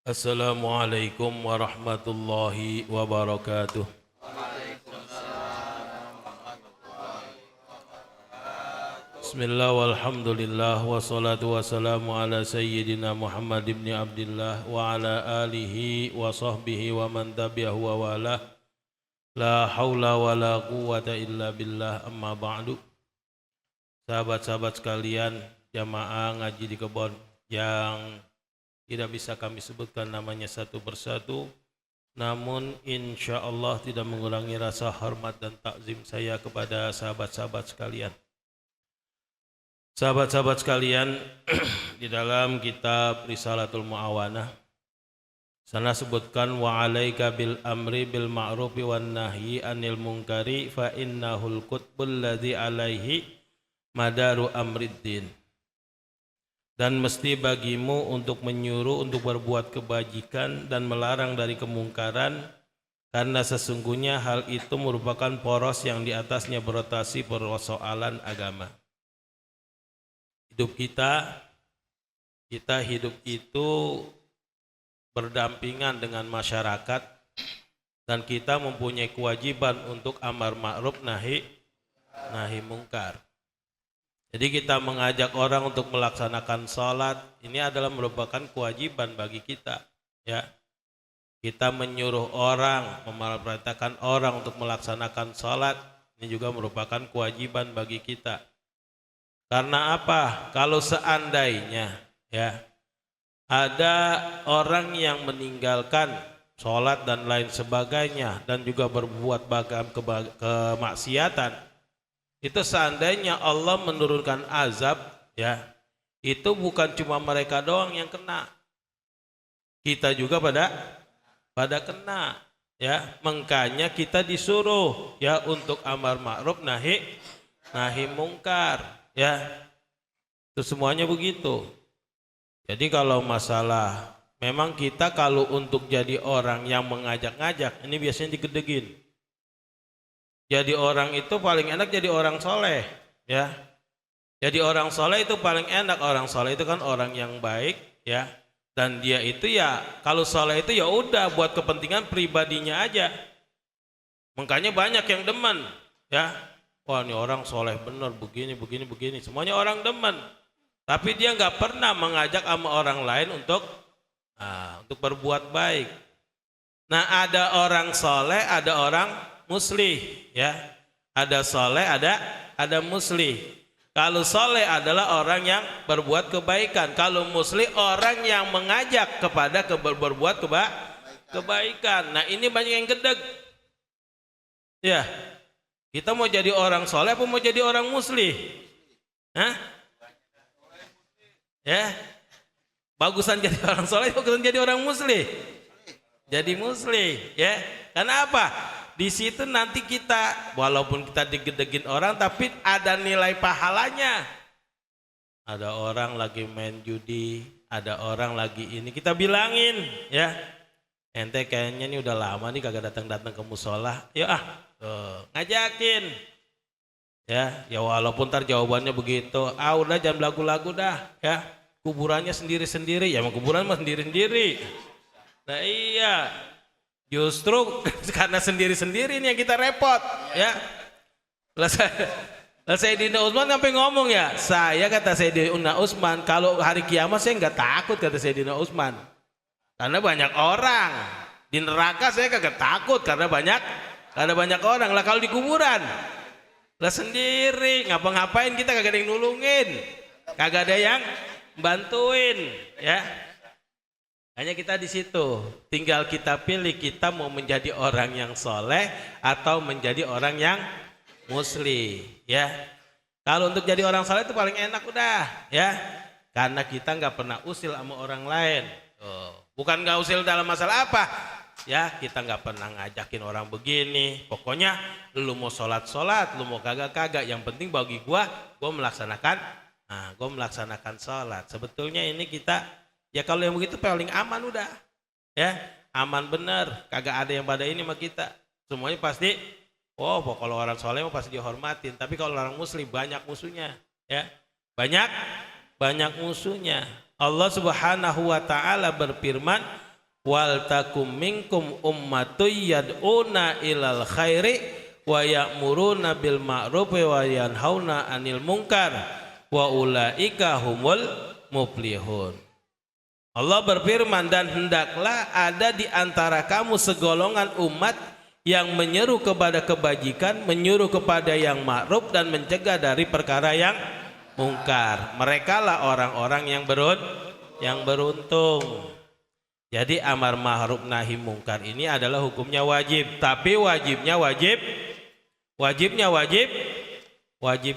Assalamualaikum warahmatullahi wabarakatuh. Bismillah walhamdulillah wassalatu wassalamu ala sayyidina Muhammad ibn Abdullah wa ala alihi wa sahbihi wa man tabi'ahu wa walah. La haula wa la quwwata illa billah, amma ba'du. Sahabat-sahabat sekalian, jamaah ngaji di kebon yang tidak bisa kami sebutkan namanya satu persatu, namun insya Allah tidak mengurangi rasa hormat dan takzim saya kepada sahabat-sahabat sekalian. Sahabat-sahabat sekalian, di dalam kitab Risalatul Mu'awanah sana sebutkan wa alaika bil amri bil ma'rufi wan nahyi anil munkari fa innahul qutbul ladzi alaihi madaru amriddin. Dan mesti bagimu untuk menyuruh untuk berbuat kebajikan dan melarang dari kemungkaran, karena sesungguhnya hal itu merupakan poros yang di atasnya berotasi persoalan agama. Hidup kita hidup itu berdampingan dengan masyarakat, dan kita mempunyai kewajiban untuk amar ma'ruf nahi mungkar. Jadi kita mengajak orang untuk melaksanakan sholat, ini adalah merupakan kewajiban bagi kita. Ya, kita menyuruh orang, memerintahkan orang untuk melaksanakan sholat, ini juga merupakan kewajiban bagi kita. Karena apa? Kalau seandainya ya ada orang yang meninggalkan sholat dan lain sebagainya dan juga berbuat kemaksiatan, itu seandainya Allah menurunkan azab, ya, itu bukan cuma mereka doang yang kena, kita juga pada kena, ya. Makanya kita disuruh ya untuk amar ma'ruf nahi mungkar, ya. Itu semuanya begitu. Jadi kalau masalah, memang kita kalau untuk jadi orang yang mengajak-ngajak, ini biasanya digedegin. Jadi orang itu paling enak jadi orang soleh, ya. Jadi orang soleh itu paling enak. Orang soleh itu kan orang yang baik, ya. Dan dia itu ya, kalau soleh itu ya udah buat kepentingan pribadinya aja. Makanya banyak yang demen, ya. Wah, ini orang soleh bener, begini. Semuanya orang demen. Tapi dia nggak pernah mengajak sama orang lain untuk berbuat baik. Nah, ada orang soleh, ada orang muslih, ya. Ada soleh, ada muslih. Kalau soleh adalah orang yang berbuat kebaikan. Kalau muslih orang yang mengajak kepada berbuat kebaikan. Nah, ini banyak yang gedeg. Ya, kita mau jadi orang soleh apa mau jadi orang muslih? Hah? Ya, bagusan jadi orang soleh, bagusan jadi orang muslih. Jadi muslih, ya. Karena apa? Di situ nanti kita, walaupun kita digedegin orang, tapi ada nilai pahalanya. Ada orang lagi main judi, ada orang lagi ini, kita bilangin, ya. Ente kayaknya ini udah lama nih kagak datang ke musola. Yuk ngajakin. Ya walaupun ntar jawabannya begitu. Udah jam lagu-lagu dah, ya. Kuburannya sendiri-sendiri, ya mau kuburan mah sendiri-sendiri. Nah iya. Justru karena sendiri-sendiri ini yang kita repot, ya. Sayyidina Utsman sampai ngomong, ya, saya kata Sayyidina Utsman kalau hari kiamat saya nggak takut, kata Sayyidina Utsman, karena banyak orang. Di neraka saya kagak takut karena banyak orang. Lah kalau di kuburan lah sendiri, ngapa-ngapain kita kagak ada yang nulungin, kagak ada yang bantuin, ya. Hanya kita di situ, tinggal kita pilih kita mau menjadi orang yang soleh atau menjadi orang yang muslih, ya. Kalau untuk jadi orang soleh itu paling enak udah, ya, karena kita nggak pernah usil sama orang lain. Bukan nggak usil dalam masalah apa, ya, kita nggak pernah ngajakin orang begini. Pokoknya lu mau sholat, lu mau kagak, yang penting bagi gua melaksanakan sholat. Sebetulnya ini kita, ya kalau yang begitu paling aman udah, ya, aman bener, kagak ada yang pada ini sama kita. Semuanya pasti, kalau orang soleh pasti dihormatin. Tapi kalau orang muslim banyak musuhnya, ya, banyak musuhnya. Allah Subhanahu wa taala berfirman, wal takum minkum ummatun yad'una ilal khairi wa ya'muruna bil ma'ruf wa yanhauna 'anil munkar wa ulaika humul muflihun. Allah berfirman, dan hendaklah ada di antara kamu segolongan umat yang menyeru kepada kebajikan, menyuruh kepada yang ma'ruf dan mencegah dari perkara yang mungkar. Merekalah orang-orang yang beruntung. Jadi amar ma'ruf nahi mungkar ini adalah hukumnya wajib, tapi wajibnya wajib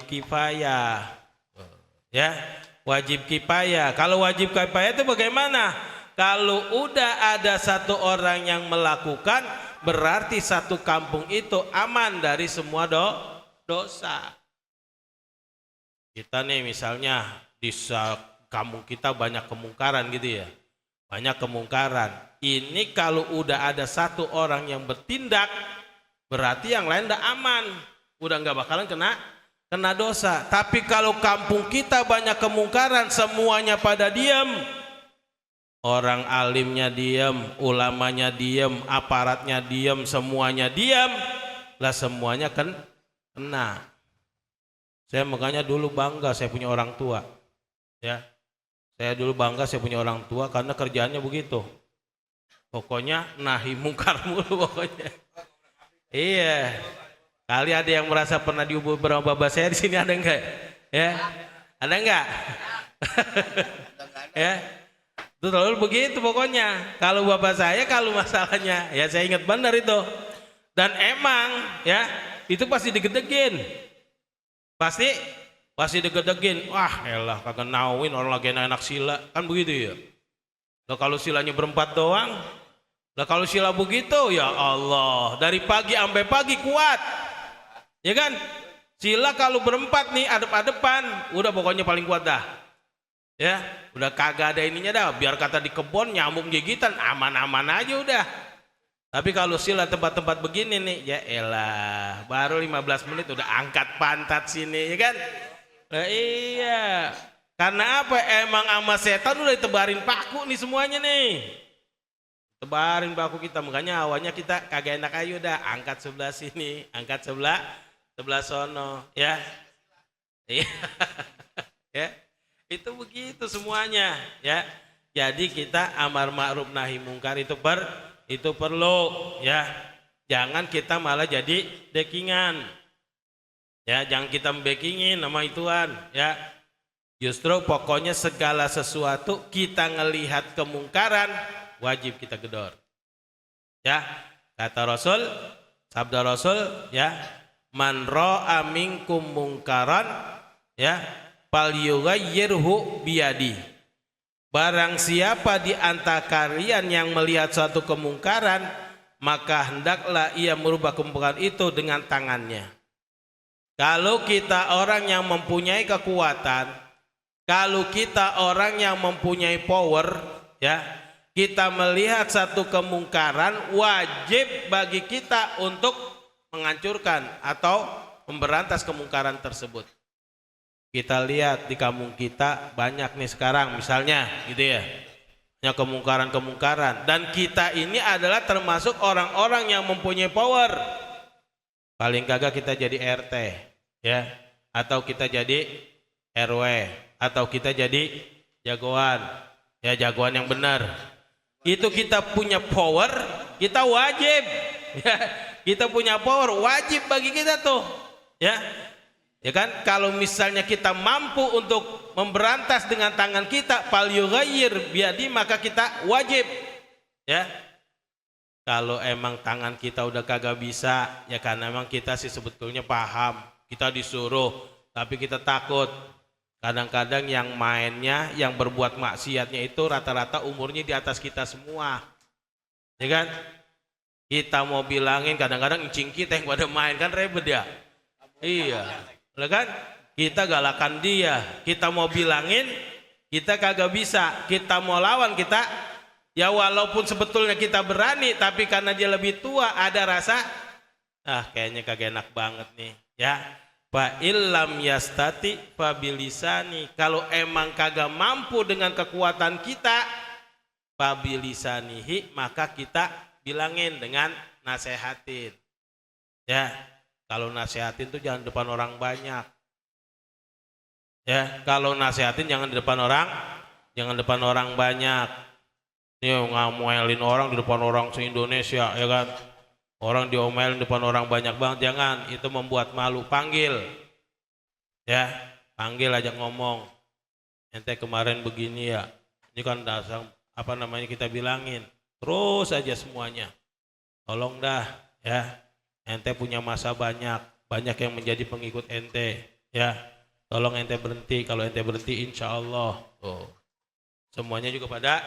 kifayah. Ya, wajib kifayah. Kalau wajib kifayah itu bagaimana? Kalau udah ada satu orang yang melakukan, berarti satu kampung itu aman dari semua dosa. Kita nih misalnya di kampung kita banyak kemungkaran gitu ya. Banyak kemungkaran. Ini kalau udah ada satu orang yang bertindak, berarti yang lain udah aman, udah nggak bakalan kena dosa. Tapi kalau kampung kita banyak kemungkaran, semuanya pada diam, orang alimnya diam, ulamanya diam, aparatnya diam, semuanya diam, lah semuanya kena. Saya makanya dulu bangga saya punya orang tua, ya. Saya dulu bangga saya punya orang tua karena kerjaannya begitu. Pokoknya nahi mungkar mulu pokoknya. Iya. Kali ada yang merasa pernah dihubungi bersama bapak saya di sini, ada enggak? Ya. Ada enggak? Ya. Itu selalu begitu pokoknya. Kalau bapak saya kalau masalahnya, ya saya ingat benar itu. Dan emang ya, itu pasti digedegin. Pasti digedegin, wah elah kagak nauin orang lagi enak sila, kan begitu ya. Lah kalau silanya berempat doang, lah kalau sila begitu ya Allah, dari pagi sampai pagi kuat, ya kan? Sila kalau berempat nih adep-adepan, udah pokoknya paling kuat dah, ya. Udah kagak ada ininya dah, biar kata di kebon nyamuk gigitan aman-aman aja udah. Tapi kalau sila tempat-tempat begini nih, ya elah, baru 15 menit udah angkat pantat sini, ya kan? Nah, iya, karena apa? Emang sama setan udah ditebarin paku nih semuanya nih, tebarin paku kita, makanya awalnya kita kagak enak ayo dah, angkat sebelah sini, angkat sebelah sono, ya, iya, ya, itu begitu semuanya, ya. Jadi kita amar ma'ruf nahi mungkar itu perlu, ya. Jangan kita malah jadi dekingan. Ya, jangan kita membekingin nama ituan, ya. Justru pokoknya segala sesuatu kita ngelihat kemungkaran wajib kita gedor. Ya, kata Rasul, sabda Rasul, ya, man ra'a minkum mungkaran, ya, falyughayyirhu biyadi. Barang siapa di antara kalian yang melihat suatu kemungkaran, maka hendaklah ia merubah kemungkaran itu dengan tangannya. Kalau kita orang yang mempunyai kekuatan, kalau kita orang yang mempunyai power, ya, kita melihat satu kemungkaran, wajib bagi kita untuk menghancurkan atau memberantas kemungkaran tersebut. Kita lihat di kampung kita banyak nih sekarang misalnya gitu ya, banyak kemungkaran-kemungkaran, dan kita ini adalah termasuk orang-orang yang mempunyai power. Paling kagak kita jadi RT, ya, atau kita jadi RW, atau kita jadi jagoan, ya, jagoan yang benar. Itu kita punya power, kita wajib, ya, kita punya power, wajib bagi kita tuh, ya, ya kan? Kalau misalnya kita mampu untuk memberantas dengan tangan kita, fal yughayyir biyadi, maka kita wajib, ya. Kalau emang tangan kita udah kagak bisa, ya karena emang kita sih sebetulnya paham, kita disuruh, tapi kita takut. Kadang-kadang yang mainnya, yang berbuat maksiatnya itu rata-rata umurnya di atas kita semua, ya kan? Kita mau bilangin, kadang-kadang incing kita yang pada main, kan ribet ya. Iya, ya kan? Kita galakan dia, kita mau bilangin, kita kagak bisa. Kita mau lawan, kita ya walaupun sebetulnya kita berani, tapi karena dia lebih tua ada rasa kayaknya kagak enak banget nih, ya. Fa illam yastati fa bilisani. Kalau emang kagak mampu dengan kekuatan kita, fabilisanihi, maka kita bilangin dengan nasehatin. Ya, kalau nasehatin tuh jangan depan orang banyak. Ya, kalau nasehatin jangan di depan orang, jangan depan orang banyak. Ini ngamuelin orang di depan orang se-Indonesia, ya kan? Orang diomelin depan orang banyak banget, jangan. Itu membuat malu. Panggil, ya, panggil, ajak ngomong. Ente kemarin begini ya. Ini kan dasar apa namanya kita bilangin. Terus aja semuanya. Tolong dah, ya. Ente punya masa banyak yang menjadi pengikut ente, ya. Tolong ente berhenti. Kalau ente berhenti, insya Allah, oh, semuanya juga pada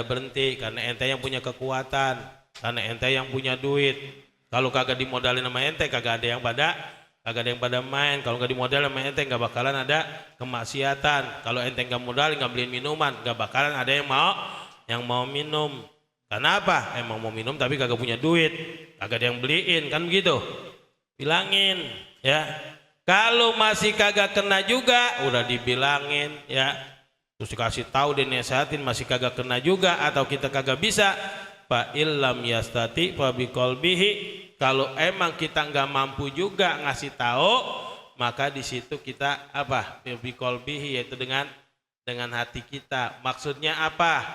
berhenti karena ente yang punya kekuatan, karena ente yang punya duit. Kalau kagak dimodalin sama ente, kagak ada yang pada main. Kalau nggak dimodalin sama ente, nggak bakalan ada kemaksiatan. Kalau ente nggak modalin, nggak beliin minuman, nggak bakalan ada yang mau minum. Kenapa? Emang mau minum tapi kagak punya duit, kagak ada yang beliin, kan begitu? Bilangin, ya. Kalau masih kagak kena juga, udah dibilangin, ya. Terus dikasih tahu, dinasihatin, masih kagak kena juga atau kita kagak bisa, fa illam yastati fa biqalbihi. Kalau emang kita nggak mampu juga ngasih tahu, maka di situ kita apa? Biqalbihi, yaitu dengan hati kita. Maksudnya apa?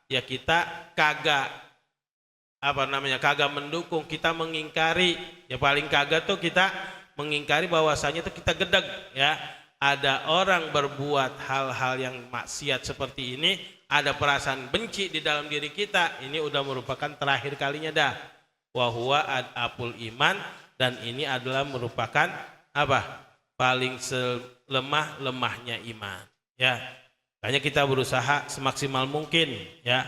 Ya kita kagak mendukung, kita mengingkari. Ya paling kagak tuh kita mengingkari bahwasanya itu kita gedeg, ya. Ada orang berbuat hal-hal yang maksiat seperti ini, ada perasaan benci di dalam diri kita, ini udah merupakan terakhir kalinya dah. Wa huwa adapul iman, dan ini adalah merupakan apa? Paling selemah-lemahnya iman, ya. Makanya kita berusaha semaksimal mungkin, ya.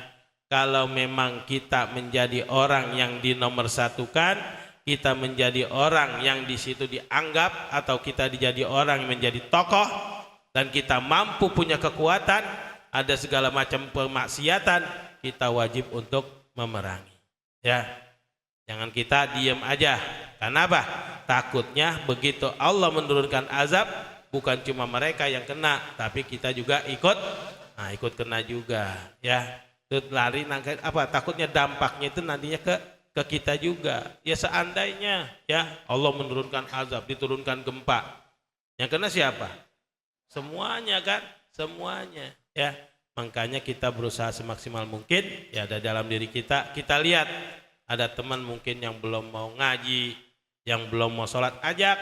Kalau memang kita menjadi orang yang dinomorsatukan, kita menjadi orang yang di situ dianggap, atau kita dijadi orang yang menjadi tokoh, dan kita mampu punya kekuatan, ada segala macam pemaksiatan, kita wajib untuk memerangi, ya. Jangan kita diam aja. Kenapa? Takutnya begitu Allah menurunkan azab, bukan cuma mereka yang kena, tapi kita juga ikut kena juga, ya. Itu lari nangkep apa? Takutnya dampaknya itu nantinya ke kita juga. Ya seandainya, ya, Allah menurunkan azab, diturunkan gempa, yang kena siapa? Semuanya, kan? Semuanya, ya. Makanya kita berusaha semaksimal mungkin, ya, ada dalam diri kita. Kita lihat ada teman mungkin yang belum mau ngaji, yang belum mau sholat, ajak,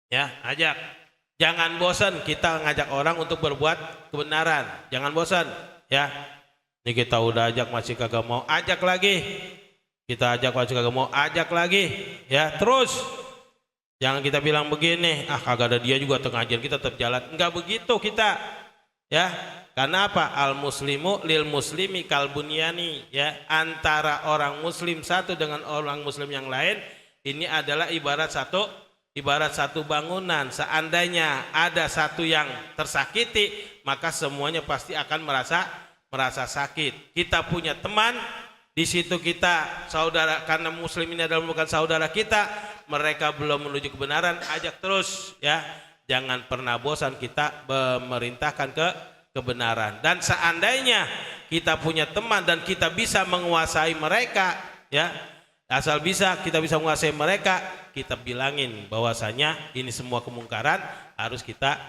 ya, ajak. Jangan bosan kita ngajak orang untuk berbuat kebenaran. Jangan bosan, ya. Ini kita udah ajak masih kagak mau, ajak lagi. Kita ajak masih kagak mau, ajak lagi, ya. Terus jangan kita bilang begini, kagak ada dia juga tuh ngajar, kita tetap jalan. Enggak begitu kita, ya. Karena apa? Al muslimu lil muslimi kal bunyani, ya. Antara orang muslim satu dengan orang muslim yang lain, ini adalah ibarat satu bangunan. Seandainya ada satu yang tersakiti, maka semuanya pasti akan merasa sakit. Kita punya teman, di situ kita saudara, karena muslim ini adalah bukan saudara kita, mereka belum menuju kebenaran, ajak terus, ya. Jangan pernah bosan kita memerintahkan kebenaran. Dan seandainya kita punya teman dan kita bisa menguasai mereka, ya, asal kita bisa menguasai mereka, kita bilangin bahwasanya ini semua kemungkaran harus kita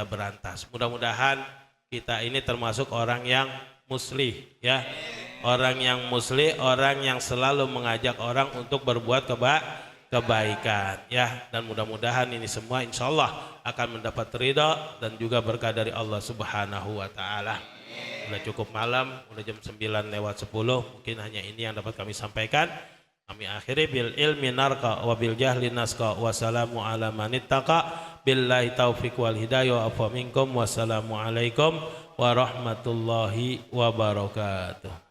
berantas. Mudah-mudahan kita ini termasuk orang yang muslih, ya. Orang yang muslih, orang yang selalu mengajak orang untuk berbuat kebaikan, ya. Dan mudah-mudahan ini semua insyaallah akan mendapat ridha dan juga berkah dari Allah Subhanahu wa taala. Udah cukup malam, udah jam 9:10. Mungkin hanya ini yang dapat kami sampaikan. Kami akhiri bil ilmi narqa wa bil jahli nasqa. Wassalamu ala manittaqa. Billahi taufiq wal hidayah. Afa minkum. Wassalamu alaikum warahmatullahi wabarakatuh.